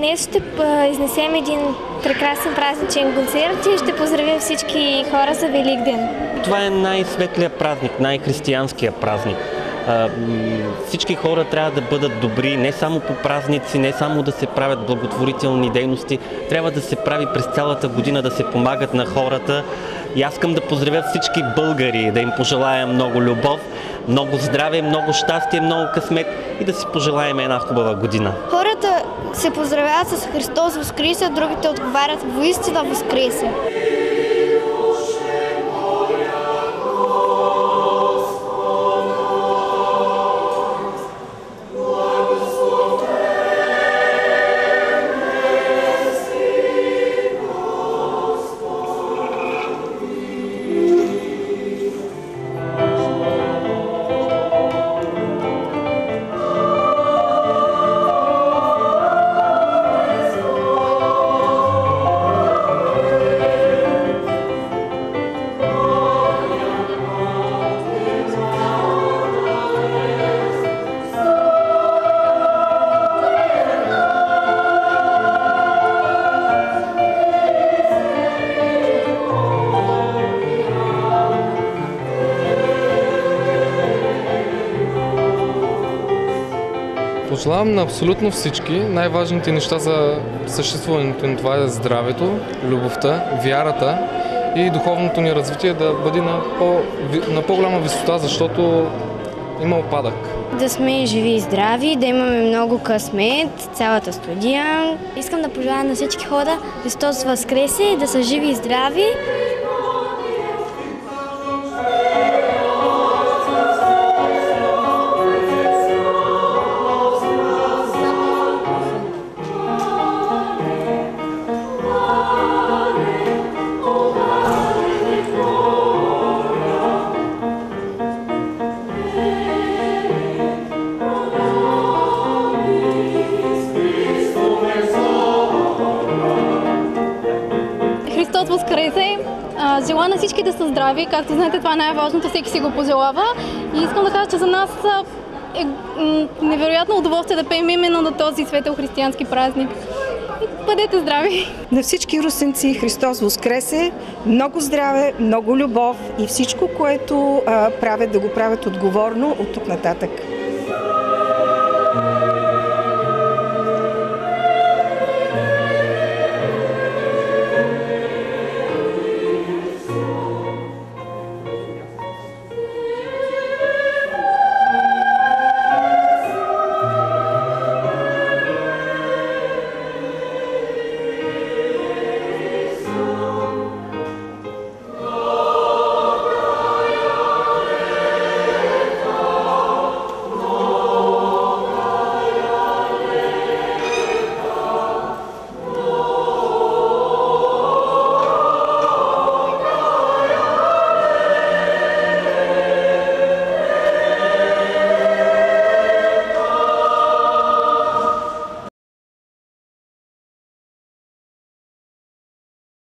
Днес ще изнесем един прекрасен празничен концерт и ще поздравим всички хора за Великден. Това е най-светлият празник, най-християнския празник. Всички хора трябва да бъдат добри, не само по празници, не само да се правят благотворителни дейности, трябва да се прави през цялата година, да се помагат на хората. И аз искам да поздравя всички българи, да им пожелая много любов, много здраве, много щастие, много късмет и да си пожелаем една хубава година. Хората се поздравяват с Христос Воскресе, другите отговарят воистина Воскресе. Пожелавам на абсолютно всички най-важните неща за съществуването на това е здравето, любовта, вярата и духовното ни развитие да бъде на по-голяма висота, защото има опадък. Да сме живи и здрави, да имаме много късмет, цялата студия. Искам да пожелая на всички хора Христос Възкресе, да са живи и здрави. Христос Воскресе! Желая на всички да са здрави, както знаете, това е най-важното, всеки си го пожелава. И искам да кажа, че за нас е невероятно удоволствие да пеем именно на този светъл християнски празник. Бъдете здрави! На всички русенци Христос Воскресе! Много здраве, много любов и всичко, което правят, да го правят отговорно от тук нататък.